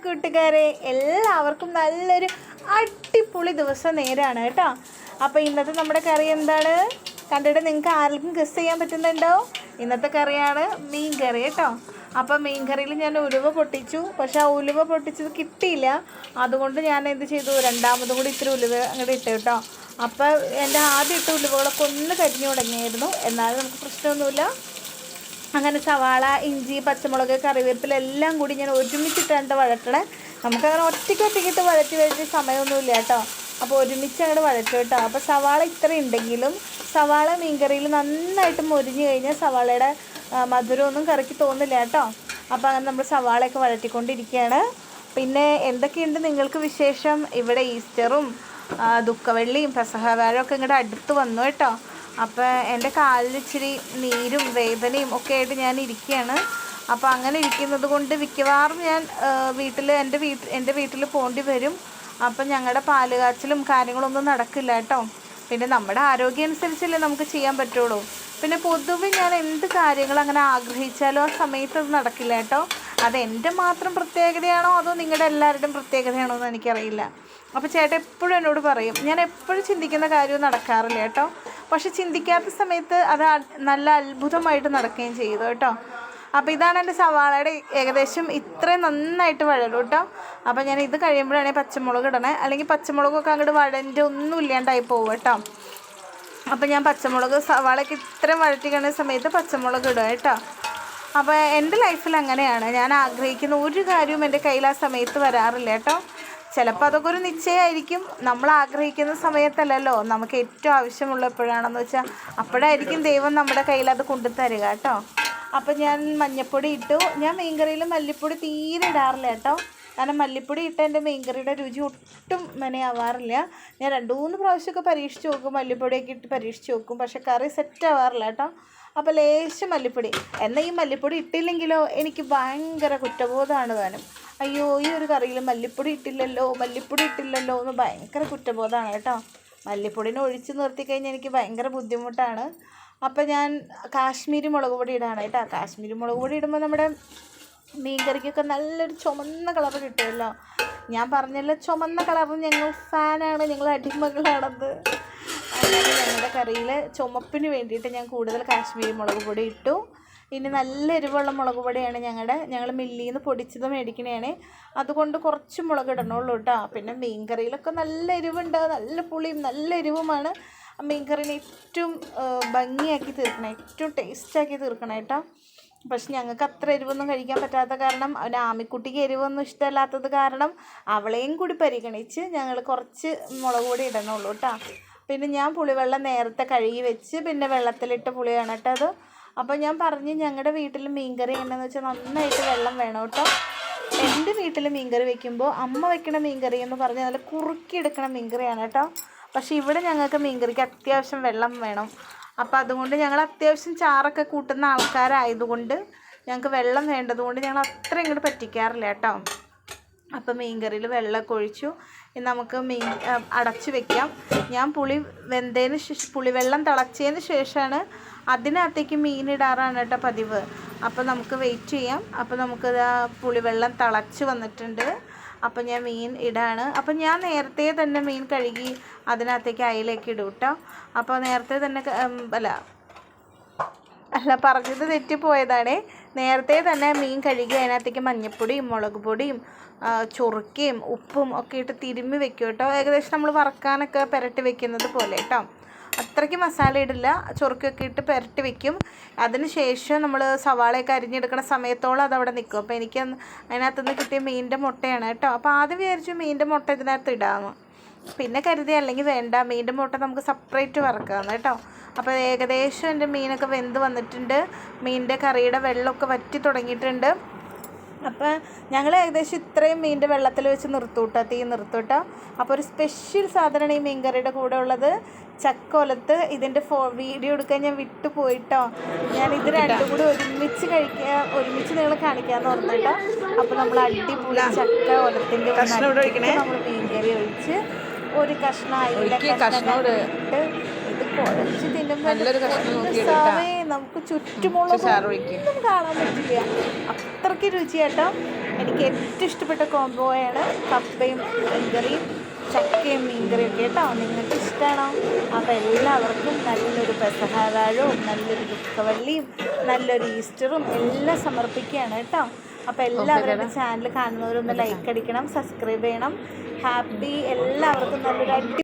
കൂട്ടുകാരെ, എല്ലാവർക്കും നല്ലൊരു അടിപൊളി ദിവസം നേരാണ് കേട്ടോ. അപ്പോൾ ഇന്നത്തെ നമ്മുടെ കറി എന്താണ് കണ്ടിട്ട് നിങ്ങൾക്ക് ആർക്കും ഗസ് ചെയ്യാൻ പറ്റുന്നുണ്ടോ? ഇന്നത്തെ കറിയാണ് മീൻ കറി കേട്ടോ. അപ്പോൾ മീൻ കറിയിൽ ഞാൻ ഉലുവ പൊട്ടിച്ചു, പക്ഷെ ആ ഉലുവ പൊട്ടിച്ചത് കിട്ടിയില്ല. അതുകൊണ്ട് ഞാൻ എന്ത് ചെയ്തു, രണ്ടാമതും കൂടി ഇത്തിരി ഉലുവ അങ്ങോട്ട് ഇട്ടു കേട്ടോ. അപ്പോൾ എൻ്റെ ആദ്യം ഇട്ട ഉലുവകളൊക്കെ ഒന്ന് കരിഞ്ഞു തുടങ്ങിയായിരുന്നു. എന്നാലും നമുക്ക് പ്രശ്നമൊന്നുമില്ല. അങ്ങനെ സവാള, ഇഞ്ചി, പച്ചമുളക്, കറിവേപ്പില എല്ലാം കൂടി ഞാൻ ഒരുമിച്ചിട്ടാണ് വഴറ്റണേ. നമുക്കങ്ങനെ ഒറ്റയ്ക്കിട്ട് വഴറ്റി സമയമൊന്നുമില്ല കേട്ടോ. അപ്പോൾ ഒരുമിച്ച് അങ്ങോട്ട് വഴറ്റും കേട്ടോ. അപ്പോൾ സവാള ഇത്ര ഉണ്ടെങ്കിലും സവാള മീൻകറിയിൽ നന്നായിട്ട് മൊരിഞ്ഞ് കഴിഞ്ഞാൽ സവാളയുടെ മധുരമൊന്നും കറിക്ക് തോന്നില്ല കേട്ടോ. അപ്പോൾ അങ്ങനെ നമ്മൾ സവാളയൊക്കെ വഴറ്റിക്കൊണ്ടിരിക്കുകയാണ്. പിന്നെ എന്തൊക്കെയുണ്ട് നിങ്ങൾക്ക് വിശേഷം? ഇവിടെ ഈസ്റ്ററും ദുഃഖവെള്ളിയും പെസഹ വ്യാഴമൊക്കെ ഇങ്ങോട്ട് അടുത്ത് വന്നു കേട്ടോ. അപ്പോൾ എൻ്റെ കാലിൽ ഇച്ചിരി നീരും വേദനയും ഒക്കെ ആയിട്ട് ഞാൻ ഇരിക്കുകയാണ്. അപ്പോൾ അങ്ങനെ ഇരിക്കുന്നത് കൊണ്ട് മിക്കവാറും ഞാൻ എൻ്റെ വീട്ടിൽ പോകേണ്ടി വരും. അപ്പം ഞങ്ങളുടെ പാല് കാച്ചലും കാര്യങ്ങളൊന്നും നടക്കില്ല കേട്ടോ. പിന്നെ നമ്മുടെ ആരോഗ്യം അനുസരിച്ചല്ലേ നമുക്ക് ചെയ്യാൻ പറ്റുള്ളൂ. പിന്നെ പൊതുവെ ഞാൻ എന്ത് കാര്യങ്ങൾ അങ്ങനെ ആഗ്രഹിച്ചാലും ആ സമയത്ത് അത് നടക്കില്ല കേട്ടോ. അത് എൻ്റെ മാത്രം പ്രത്യേകതയാണോ അതോ നിങ്ങളുടെ എല്ലാവരുടെയും പ്രത്യേകതയാണോ എന്ന് എനിക്കറിയില്ല. അപ്പോൾ ചേട്ടൻ എപ്പോഴും എന്നോട് പറയും, ഞാൻ എപ്പോഴും ചിന്തിക്കുന്ന കാര്യവും നടക്കാറില്ല കേട്ടോ. പക്ഷെ ചിന്തിക്കാത്ത സമയത്ത് അത് നല്ല അത്ഭുതമായിട്ട് നടക്കുകയും ചെയ്തു കേട്ടോ. അപ്പോൾ ഇതാണ് എൻ്റെ സവാളയുടെ ഏകദേശം ഇത്രയും നന്നായിട്ട് വഴലും കേട്ടോ. അപ്പോൾ ഞാൻ ഇത് കഴിയുമ്പോഴാണ് പച്ചമുളക് ഇടണേ, അല്ലെങ്കിൽ പച്ചമുളകൊക്കെ അങ്ങോട്ട് വഴൻ്റെ ഒന്നും ഇല്ലാണ്ടായി പോകും കേട്ടോ. അപ്പോൾ ഞാൻ പച്ചമുളക് സവാളയ്ക്ക് ഇത്രയും വഴറ്റി കഴിയുന്ന സമയത്ത് പച്ചമുളക് ഇടുക കേട്ടോ. അപ്പോൾ എൻ്റെ ലൈഫിൽ അങ്ങനെയാണ്, ഞാൻ ആഗ്രഹിക്കുന്ന ഒരു കാര്യവും എൻ്റെ കയ്യിൽ ആ സമയത്ത് വരാറില്ല കേട്ടോ. ചിലപ്പോൾ അതൊക്കെ ഒരു നിശ്ചയമായിരിക്കും. നമ്മൾ ആഗ്രഹിക്കുന്ന സമയത്തല്ലല്ലോ, നമുക്ക് ഏറ്റവും ആവശ്യമുള്ള എപ്പോഴാണെന്ന് വെച്ചാൽ അപ്പോഴായിരിക്കും ദൈവം നമ്മുടെ കയ്യിൽ അത് കൊണ്ടു തരിക കേട്ടോ. അപ്പം ഞാൻ മഞ്ഞൾപ്പൊടി ഇട്ടു. ഞാൻ മീൻകറിയിൽ മല്ലിപ്പൊടി തീരെ ഇടാറില്ല കേട്ടോ. കാരണം മല്ലിപ്പൊടി ഇട്ട എൻ്റെ മീൻകറിയുടെ രുചി ഒട്ടും മെനയാവാറില്ല. ഞാൻ 2-3 പ്രാവശ്യമൊക്കെ പരീക്ഷിച്ച് നോക്കും, മല്ലിപ്പൊടിയൊക്കെ ഇട്ട് പരീക്ഷിച്ച് നോക്കും, പക്ഷേ കറി സെറ്റ് ആവാറില്ല കേട്ടോ. അപ്പോൾ ലേശം മല്ലിപ്പൊടി. എന്നാൽ ഈ മല്ലിപ്പൊടി ഇട്ടില്ലെങ്കിലോ എനിക്ക് ഭയങ്കര കുറ്റബോധമാണ് താനും. അയ്യോ, ഈ ഒരു കറിയിൽ മല്ലിപ്പൊടി ഇട്ടില്ലല്ലോ എന്ന് ഭയങ്കര കുറ്റബോധമാണ് കേട്ടോ. മല്ലിപ്പൊടിനെ ഒഴിച്ച് നിർത്തിക്കഴിഞ്ഞാൽ എനിക്ക് ഭയങ്കര ബുദ്ധിമുട്ടാണ്. അപ്പോൾ ഞാൻ കാശ്മീരി മുളക് പൊടി ഇടാണ് കേട്ടോ. കാശ്മീരി മുളക് പൊടി ഇടുമ്പോൾ നമ്മുടെ മീൻ കറിക്കൊക്കെ നല്ലൊരു ചുമന്ന കളർ കിട്ടുമല്ലോ. ഞാൻ പറഞ്ഞല്ലോ, ചുമന്ന കളറിന് ഞങ്ങൾ ഫാനാണ്, ഞങ്ങൾ അടിമകളാണത്. അങ്ങനെ ഞങ്ങളുടെ കറിയിൽ ചുമപ്പിന് വേണ്ടിയിട്ട് ഞാൻ കൂടുതൽ കാശ്മീരി മുളക് പൊടി ഇട്ടു. ഇനി നല്ല എരിവുള്ള മുളക് പൊടിയാണ് ഞങ്ങൾ മില്ലിൽ നിന്ന് പൊടിച്ചത് മേടിക്കണതാണ്. അതുകൊണ്ട് കുറച്ച് മുളക് ഇടണുള്ളൂ കേട്ടോ. പിന്നെ മീൻ കറിയിലൊക്കെ നല്ല എരിവുണ്ട്, നല്ല പുളിയും നല്ല എരിവുമാണ്. മീൻ കറിനെ ഏറ്റവും ഭംഗിയാക്കി തീർക്കണം, ഏറ്റവും ടേസ്റ്റാക്കി തീർക്കണം കേട്ടോ. പക്ഷെ ഞങ്ങൾക്ക് അത്ര എരിവൊന്നും കഴിക്കാൻ പറ്റാത്ത കാരണം, അവൻ്റെ ആമിക്കുട്ടിക്ക് എരിവൊന്നും ഇഷ്ടമല്ലാത്തത് കാരണം അവളെയും കൂടി പരിഗണിച്ച് ഞങ്ങൾ കുറച്ച് മുളക് പൊടി ഇടണുള്ളൂ കേട്ടോ. പിന്നെ ഞാൻ പുളിവെള്ളം നേരത്തെ കഴുകി വെച്ച് പിന്നെ വെള്ളത്തിലിട്ട് പുളിയാണ് കേട്ടോ അത്. അപ്പോൾ ഞാൻ പറഞ്ഞു, ഞങ്ങളുടെ വീട്ടിൽ മീൻകറി എങ്ങനെയാണെന്ന് വെച്ചാൽ നന്നായിട്ട് വെള്ളം വേണം കേട്ടോ. എൻ്റെ വീട്ടിൽ മീൻകറി വെക്കുമ്പോൾ അമ്മ വെക്കണ മീൻകറി എന്ന് പറഞ്ഞാൽ നല്ല കുറുക്കിയെടുക്കണ മീൻകറിയാണ് കേട്ടോ. പക്ഷേ ഇവിടെ ഞങ്ങൾക്ക് മീൻകറിക്ക് അത്യാവശ്യം വെള്ളം വേണം. അപ്പോൾ അതുകൊണ്ട് ഞങ്ങൾ അത്യാവശ്യം ചാറൊക്കെ കൂട്ടുന്ന ആൾക്കാരായതുകൊണ്ട് ഞങ്ങൾക്ക് വെള്ളം വേണ്ടതുകൊണ്ട് ഞങ്ങൾ അത്ര ഇങ്ങോട്ട് പറ്റിക്കാറില്ല കേട്ടോ. അപ്പോൾ മീൻകറിയിൽ വെള്ളമൊക്കെ ഒഴിച്ചു. നമുക്ക് മീൻ അടച്ച് വെക്കാം. ഞാൻ പുളിവെള്ളം തിളച്ചതിന് ശേഷമാണ് അതിനകത്തേക്ക് മീനിടാറാണ് കേട്ടോ പതിവ്. അപ്പോൾ നമുക്ക് വെയിറ്റ് ചെയ്യാം. അപ്പോൾ നമുക്കത് പുളിവെള്ളം തിളച്ച് വന്നിട്ടുണ്ട്. അപ്പോൾ ഞാൻ മീൻ ഇടാണ്. അപ്പോൾ ഞാൻ നേരത്തെ തന്നെ മീൻ കഴുകി അതിനകത്തേക്ക് അയിലേക്ക് ഇടും കേട്ടോ. അപ്പോൾ നേരത്തെ തന്നെ പറഞ്ഞത് തെറ്റിപ്പോയതാണ്. നേരത്തെ തന്നെ മീൻ കഴുകി അതിനകത്തേക്ക് മഞ്ഞൾപ്പൊടിയും മുളക് പൊടിയും ചൊറുക്കയും ഉപ്പും ഒക്കെ ഇട്ട് തിരുമ്മി വെക്കും കേട്ടോ. ഏകദേശം നമ്മൾ വറക്കാനൊക്കെ പുരട്ടി വെക്കുന്നത് പോലെ കേട്ടോ. അത്രയ്ക്ക് മസാല ഇടില്ല, ചൊറുക്കൊക്കെ ഇട്ട് പുരട്ടി വെക്കും. അതിന് ശേഷം നമ്മൾ സവാളയൊക്കെ അരിഞ്ഞെടുക്കുന്ന സമയത്തോളം അതവിടെ നിൽക്കും. അപ്പോൾ എനിക്ക് അതിനകത്തുനിന്ന് കിട്ടിയ മീനിൻ്റെ മുട്ടയാണ് കേട്ടോ. അപ്പോൾ ആദ്യം വിചാരിച്ചു മീനിൻ്റെ മുട്ട ഇതിനകത്ത് ഇടാമെന്ന്, പിന്നെ കരുതി അല്ലെങ്കിൽ വേണ്ട, മീനിൻ്റെ മുട്ട നമുക്ക് സെപ്പറേറ്റ് വറക്കാമെന്ന് കേട്ടോ. അപ്പോൾ ഏകദേശം എൻ്റെ മീനൊക്കെ വെന്ത് വന്നിട്ടുണ്ട്. മീനിൻ്റെ കറിയുടെ വെള്ളമൊക്കെ വറ്റി തുടങ്ങിയിട്ടുണ്ട്. അപ്പോൾ ഞങ്ങൾ ഏകദേശം ഇത്രയും മീനിൻ്റെ വെള്ളത്തിൽ വെച്ച് തീ നിർത്തൂട്ടോ. അപ്പോൾ ഒരു സ്പെഷ്യൽ സാധനമാണ് ഈ മീൻ കറിയുടെ കൂടെ ഉള്ളത്, ചക്കോലത്ത്. ഇതിൻ്റെ വീഡിയോ എടുക്കാൻ ഞാൻ വിട്ടുപോയിട്ടോ. ഞാൻ ഇത് രണ്ടും കൂടി ഒരുമിച്ച് നിങ്ങൾ കാണിക്കാമെന്ന് പറഞ്ഞു കേട്ടോ. അപ്പോൾ നമ്മൾ അടിപൊളി ചക്ക ഒലത്തിൻ്റെ നമ്മൾ മീൻ കറി ഒഴിച്ച് ഒരു കഷ്ണം അയില ഇട്ട് ഇത് കുഴച്ച് തിന്നുമ്പോൾ നല്ലൊരു കഷ്ണം നോക്കിയിട്ട് നമുക്ക് ചുറ്റുമുള്ളതൊന്നും കാണാൻ പറ്റില്ല. അത്രയ്ക്ക് രുചിയാട്ടോ. എനിക്ക് ഏറ്റവും ഇഷ്ടപ്പെട്ട കോംബോയാണ് കപ്പയും മീൻകറിയും ചക്കയും മീൻകറിയും ഒക്കെ കേട്ടോ. നിങ്ങൾക്ക് ഇഷ്ടമാണോ? അപ്പോൾ എല്ലാവർക്കും നല്ലൊരു പെസഹാവാഴവും നല്ലൊരു ദുഃഖവള്ളിയും നല്ലൊരു ഈസ്റ്ററും എല്ലാം സമർപ്പിക്കുകയാണ് കേട്ടോ. അപ്പോൾ എല്ലാവരുടെ ചാനൽ കാണുന്നവരൊന്ന് ലൈക്ക് അടിക്കണം, സബ്സ്ക്രൈബ് ചെയ്യണം. ഹാപ്പി എല്ലാവർക്കും നല്ലൊരു